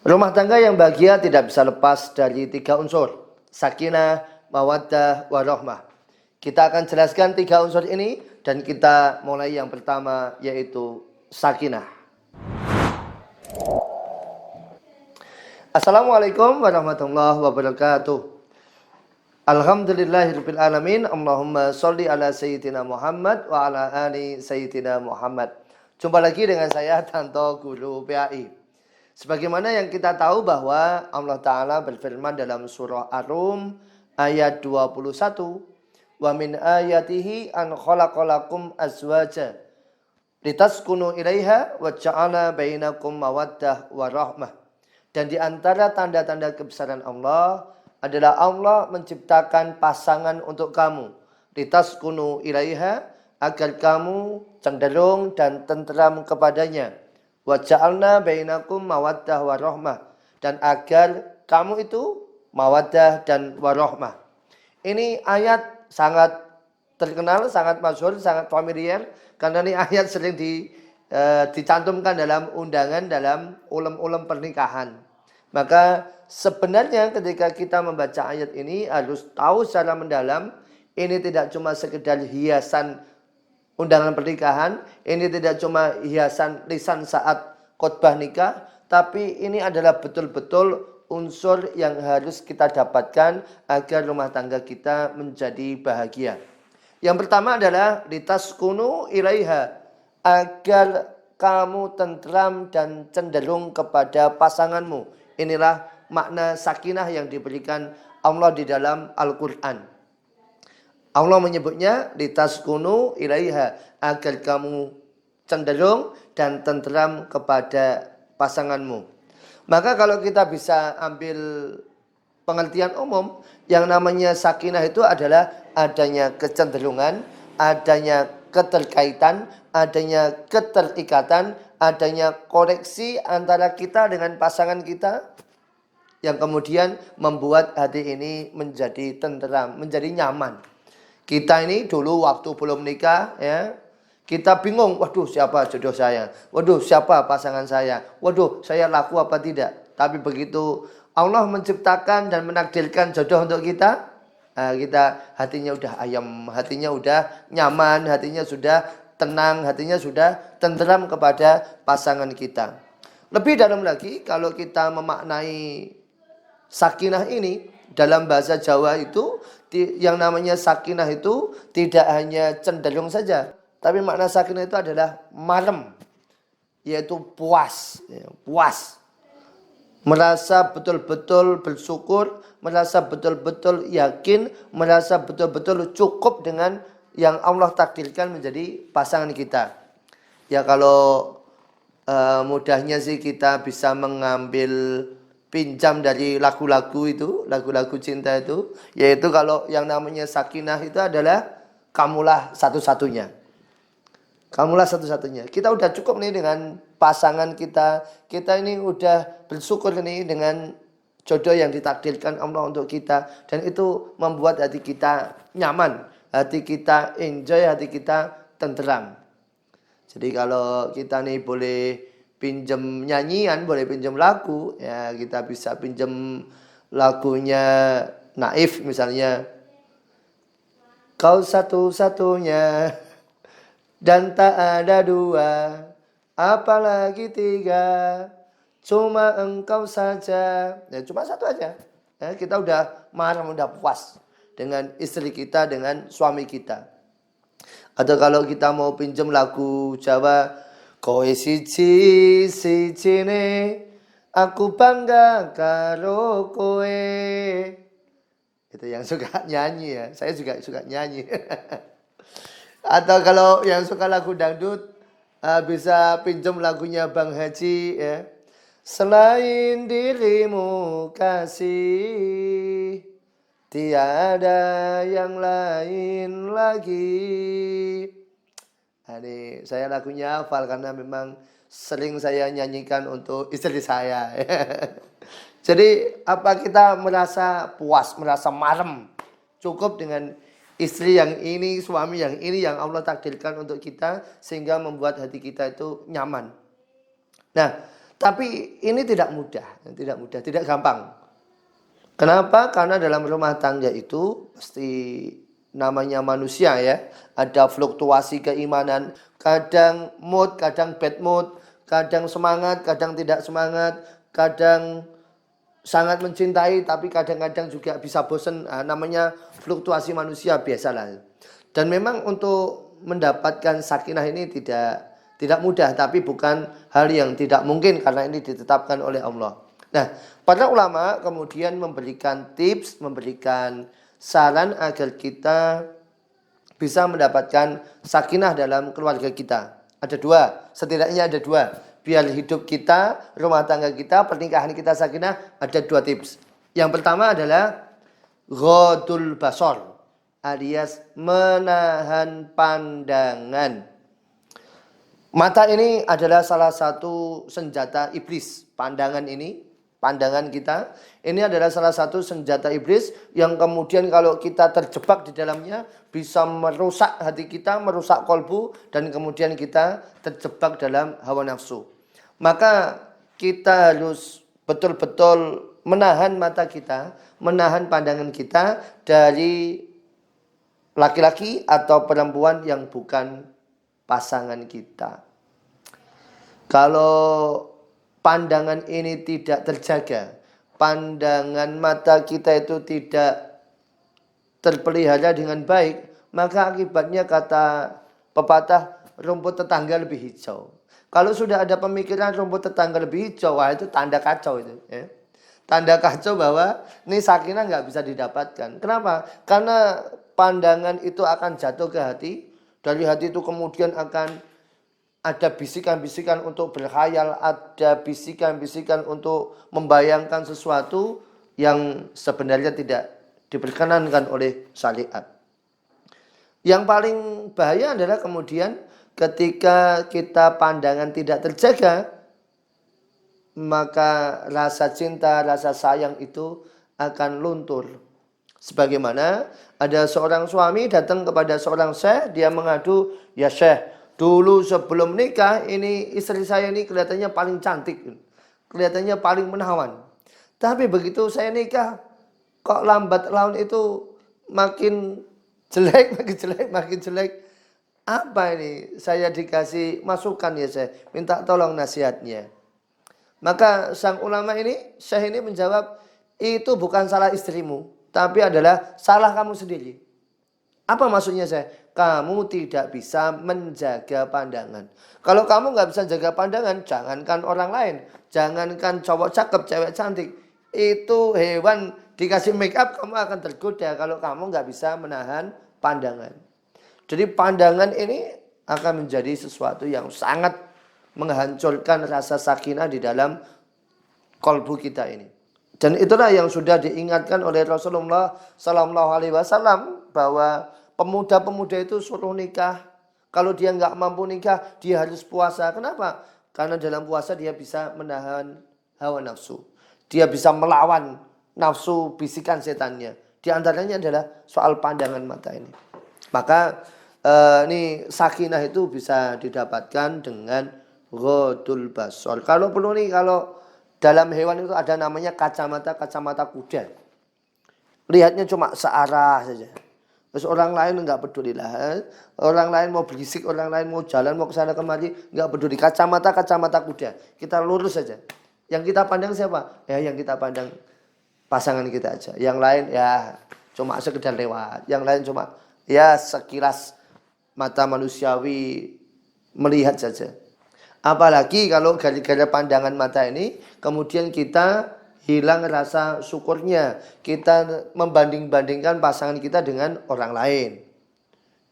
Rumah tangga yang bahagia tidak bisa lepas dari 3 unsur. Sakinah, mawaddah, warahmah. Kita akan jelaskan 3 unsur ini dan kita mulai yang pertama yaitu sakinah. Assalamualaikum warahmatullahi wabarakatuh. Alhamdulillahirabbil alamin. Allahumma sholli ala sayyidina Muhammad wa ala ali sayyidina Muhammad. Jumpa lagi dengan saya Tanto Guru PAI. Sebagaimana yang kita tahu bahwa Allah Ta'ala berfirman dalam surah Ar-Rum ayat 21. Wa min ayatihi an khalaqalakum azwaja litaskunu ilaiha wa ja'ala bainakum mawaddah wa rahmah. Dan di antara tanda-tanda kebesaran Allah adalah Allah menciptakan pasangan untuk kamu. Litaskunu ilaiha, agar kamu cenderung dan tenteram kepadanya. Wa ja'alna bainakum mawaddah wa rahmah, dan agar kamu itu mawaddah dan warahmah. Ini ayat sangat terkenal, sangat masyhur, sangat familiar karena ini ayat sering dicantumkan dalam undangan dalam ulum-ulum pernikahan. Maka sebenarnya ketika kita membaca ayat ini harus tahu secara mendalam, ini tidak cuma sekedar hiasan undangan pernikahan, ini tidak cuma hiasan lisan saat khotbah nikah, tapi ini adalah betul-betul unsur yang harus kita dapatkan agar rumah tangga kita menjadi bahagia. Yang pertama adalah litaskunu ilaiha, agar kamu tentram dan cenderung kepada pasanganmu. Inilah makna sakinah yang diberikan Allah di dalam Al-Quran. Allah menyebutnya litaskunu ilaiha, agar kamu cenderung dan tentram kepada pasanganmu. Maka kalau kita bisa ambil pengertian umum, yang namanya sakinah itu adalah adanya kecenderungan, adanya keterkaitan, adanya keterikatan, adanya koneksi antara kita dengan pasangan kita, yang kemudian membuat hati ini menjadi tenteram, menjadi nyaman. Kita ini dulu waktu belum nikah, ya, kita bingung, waduh siapa jodoh saya, waduh siapa pasangan saya, waduh saya laku apa tidak. Tapi begitu Allah menciptakan dan menakdirkan jodoh untuk kita, kita hatinya udah ayam, hatinya udah nyaman, hatinya sudah tenang, hatinya sudah tenteram kepada pasangan kita. Lebih dalam lagi, kalau kita memaknai sakinah ini dalam bahasa Jawa itu, yang namanya sakinah itu tidak hanya cenderung saja, tapi makna sakinah itu adalah marem, yaitu puas, puas, merasa betul-betul bersyukur, merasa betul-betul yakin, merasa betul-betul cukup dengan yang Allah takdirkan menjadi pasangan kita. Ya kalau mudahnya sih kita bisa mengambil pinjam dari lagu-lagu itu, lagu-lagu cinta itu, yaitu kalau yang namanya sakinah itu adalah kamulah satu-satunya. Kamulah satu-satunya. Kita udah cukup nih dengan pasangan kita. Kita ini udah bersyukur nih dengan jodoh yang ditakdirkan Allah untuk kita. Dan itu membuat hati kita nyaman, hati kita enjoy, hati kita tenteram. Jadi kalau kita nih boleh pinjam nyanyian, boleh pinjam lagu, ya kita bisa pinjam lagunya Naif misalnya. Kau satu-satunya dan tak ada dua, apalagi tiga, cuma engkau saja. Ya cuma satu aja. Ya, kita udah marah, udah puas dengan istri kita, dengan suami kita. Atau kalau kita mau pinjam lagu Jawa, kowe siji ne, aku bangga karo kowe. Itu yang suka nyanyi ya. Saya juga suka nyanyi. Atau kalau yang suka lagu dangdut, bisa pinjam lagunya Bang Haji ya. Selain dirimu kasih, tiada yang lain lagi. Ini saya lagunya hafal karena memang sering saya nyanyikan untuk istri saya. Jadi apa kita merasa puas, merasa marem, cukup dengan istri yang ini, suami yang ini yang Allah takdirkan untuk kita, sehingga membuat hati kita itu nyaman. Nah, Tapi ini tidak mudah, tidak gampang. Kenapa? Karena dalam rumah tangga itu pasti namanya manusia ya, ada fluktuasi keimanan, kadang mood, kadang bad mood, kadang semangat, kadang tidak semangat, kadang sangat mencintai tapi kadang-kadang juga bisa bosan. Namanya fluktuasi manusia, biasalah. Dan memang untuk mendapatkan sakinah ini tidak mudah, tapi bukan hal yang tidak mungkin karena ini ditetapkan oleh Allah. Nah, para ulama kemudian memberikan tips, memberikan saran agar kita bisa mendapatkan sakinah dalam keluarga kita. Ada dua, setidaknya ada dua. Biar hidup kita, rumah tangga kita, pernikahan kita sakinah, ada dua tips. Yang pertama adalah ghadul basar, alias menahan pandangan. Mata ini adalah salah satu senjata iblis. Pandangan kita, ini adalah salah satu senjata iblis yang kemudian kalau kita terjebak di dalamnya bisa merusak hati kita, merusak kolbu, dan kemudian kita terjebak dalam hawa nafsu. Maka kita harus betul-betul menahan mata kita, menahan pandangan kita dari laki-laki atau perempuan yang bukan pasangan kita. Kalau pandangan ini tidak terjaga, pandangan mata kita itu tidak terpelihara dengan baik, maka akibatnya kata pepatah, rumput tetangga lebih hijau. Kalau sudah ada pemikiran rumput tetangga lebih hijau, wah itu tanda kacau itu. Ya. Tanda kacau bahwa ini sakinah nggak bisa didapatkan. Kenapa? Karena pandangan itu akan jatuh ke hati. Dari hati itu kemudian akan ada bisikan-bisikan untuk berkhayal, ada bisikan-bisikan untuk membayangkan sesuatu yang sebenarnya tidak diperkenankan oleh syariat. Yang paling bahaya adalah kemudian ketika kita pandangan tidak terjaga, maka rasa cinta, rasa sayang itu akan luntur. Sebagaimana ada seorang suami datang kepada seorang syekh, dia mengadu, "Ya syekh, dulu sebelum nikah ini istri saya ini kelihatannya paling cantik, kelihatannya paling menawan. Tapi begitu saya nikah, kok lambat laun itu makin jelek, makin jelek. Apa ini? Saya dikasih masukan ya saya, minta tolong nasihatnya." Maka sang ulama ini, syekh ini menjawab, itu bukan salah istrimu, tapi adalah salah kamu sendiri. Apa maksudnya saya? Kamu tidak bisa menjaga pandangan. Kalau kamu nggak bisa jaga pandangan, jangankan orang lain, jangankan cowok cakep, cewek cantik, itu hewan dikasih make up kamu akan tergoda kalau kamu nggak bisa menahan pandangan. Jadi pandangan ini akan menjadi sesuatu yang sangat menghancurkan rasa sakinah di dalam kolbu kita ini. Dan itulah yang sudah diingatkan oleh Rasulullah Sallallahu Alaihi Wasallam bahwa pemuda-pemuda itu suruh nikah. Kalau dia nggak mampu nikah, dia harus puasa. Kenapa? Karena dalam puasa dia bisa menahan hawa nafsu. Dia bisa melawan nafsu bisikan setannya. Di antaranya adalah soal pandangan mata ini. Maka ini sakinah itu bisa didapatkan dengan ghadul basar. Kalau perlu nih, kalau dalam hewan itu ada namanya kacamata kuda. Lihatnya cuma searah saja. Terus orang lain enggak peduli lah. Orang lain mau berisik, orang lain mau jalan, mau ke sana kemari, enggak peduli. Kacamata kuda. Kita lurus saja. Yang kita pandang siapa? Ya yang kita pandang pasangan kita aja. Yang lain ya cuma sekedar lewat. Yang lain cuma ya sekilas mata manusiawi melihat saja. Apalagi kalau gara-gara pandangan mata ini kemudian kita hilang rasa syukurnya. Kita membanding-bandingkan pasangan kita dengan orang lain.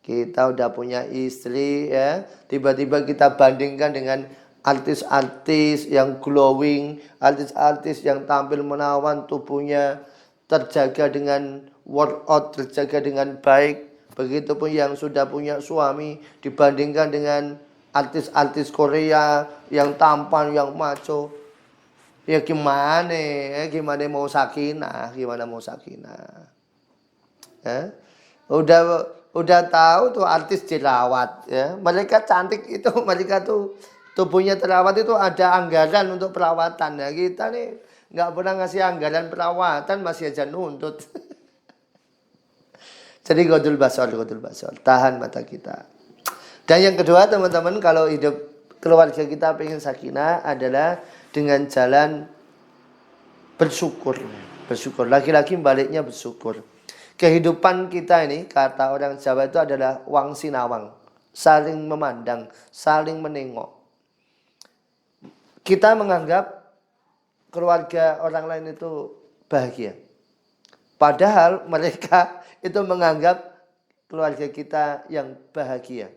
Kita udah punya istri ya, tiba-tiba kita bandingkan dengan artis-artis yang glowing, artis-artis yang tampil menawan, tubuhnya terjaga dengan workout, terjaga dengan baik. Begitupun yang sudah punya suami dibandingkan dengan artis-artis Korea yang tampan, yang maco. Ya gimana mau sakinah, ya? Udah tahu tuh artis jerawat ya. Mereka cantik itu, mereka tuh tubuhnya terawat itu ada anggaran untuk perawatan. Nah, kita nih nggak pernah ngasih anggaran perawatan, masih aja nuntut. Jadi godul basor, tahan mata kita. Dan yang kedua teman-teman, kalau hidup keluarga kita pengen sakinah adalah dengan jalan bersyukur. Bersyukur, laki-laki baliknya bersyukur. Kehidupan kita ini, kata orang Jawa itu adalah wang sinawang. Saling memandang, saling menengok. Kita menganggap keluarga orang lain itu bahagia. Padahal mereka itu menganggap keluarga kita yang bahagia.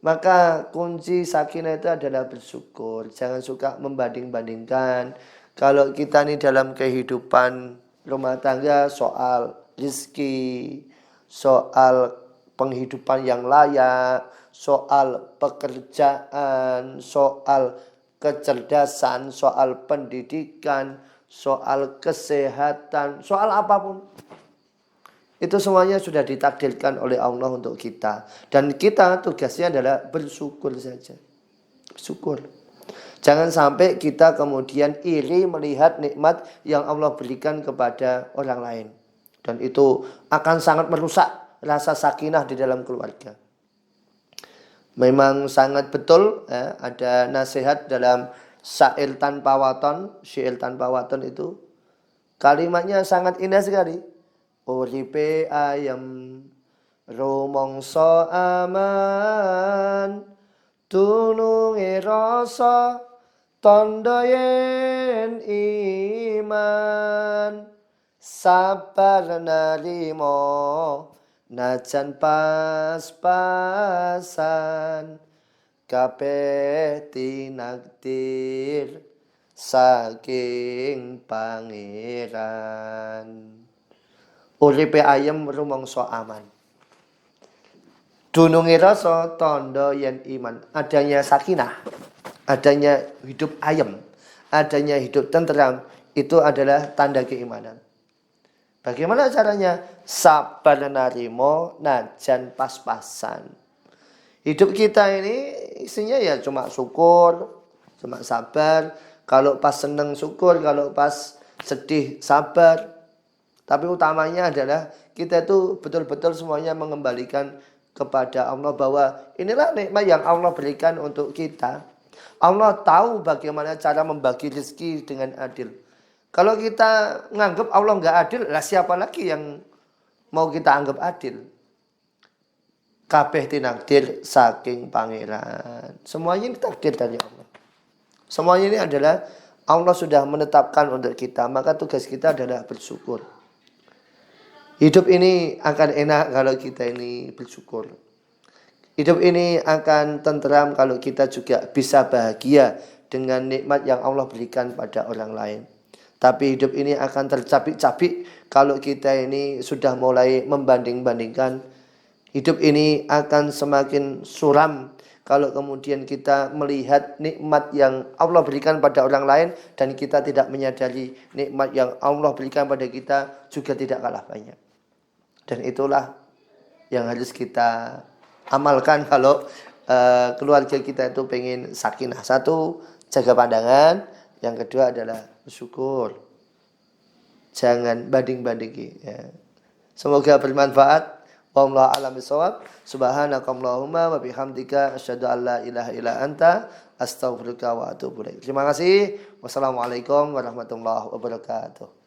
Maka kunci sakinah itu adalah bersyukur. Jangan suka membanding-bandingkan. Kalau kita nih dalam kehidupan rumah tangga soal rezeki, soal penghidupan yang layak, soal pekerjaan, soal kecerdasan, soal pendidikan, soal kesehatan, soal apapun. Itu semuanya sudah ditakdirkan oleh Allah untuk kita. Dan kita tugasnya adalah bersyukur saja. Bersyukur. Jangan sampai kita kemudian iri melihat nikmat yang Allah berikan kepada orang lain. Dan itu akan sangat merusak rasa sakinah di dalam keluarga. Memang sangat betul ya, ada nasihat dalam syair tanpa waton itu. Kalimatnya sangat indah sekali. Uripe ayam rumangsa aman tununge rasa tandha yen iman sabar narimo najan pas-pasan kabeh tinakdir saking pangeran. Uripe ayem rumangsa aman. Dununge rasa tandha yen iman. Adanya sakinah, adanya hidup ayem, adanya hidup tenteram, itu adalah tanda keimanan. Bagaimana caranya? Sabar narimo najan pas-pasan. Hidup kita ini isinya ya cuma syukur, cuma sabar. Kalau pas seneng syukur, kalau pas sedih sabar. Tapi utamanya adalah kita itu betul-betul semuanya mengembalikan kepada Allah, bahwa inilah nikmat yang Allah berikan untuk kita. Allah tahu bagaimana cara membagi rezeki dengan adil. Kalau kita menganggap Allah nggak adil, lah siapa lagi yang mau kita anggap adil? Kabeh tinakdir saking pangeran. Semuanya ini takdir dari Allah. Semuanya ini adalah Allah sudah menetapkan untuk kita. Maka tugas kita adalah bersyukur. Hidup ini akan enak kalau kita ini bersyukur. Hidup ini akan tenteram kalau kita juga bisa bahagia dengan nikmat yang Allah berikan pada orang lain. Tapi hidup ini akan tercapik-capik kalau kita ini sudah mulai membanding-bandingkan. Hidup ini akan semakin suram kalau kemudian kita melihat nikmat yang Allah berikan pada orang lain dan kita tidak menyadari nikmat yang Allah berikan pada kita juga tidak kalah banyak. Dan itulah yang harus kita amalkan kalau keluarga kita itu pengen sakinah. Satu, jaga pandangan. Yang kedua adalah bersyukur. Jangan banding-bandingi. Ya. Semoga bermanfaat. Wallahu a'lam bishawab. Subhanakallahumma wa bihamdika asyhadu an la ilaha illa anta astaghfiruka wa atubu ilaik. Terima kasih. Wassalamualaikum warahmatullahi wabarakatuh.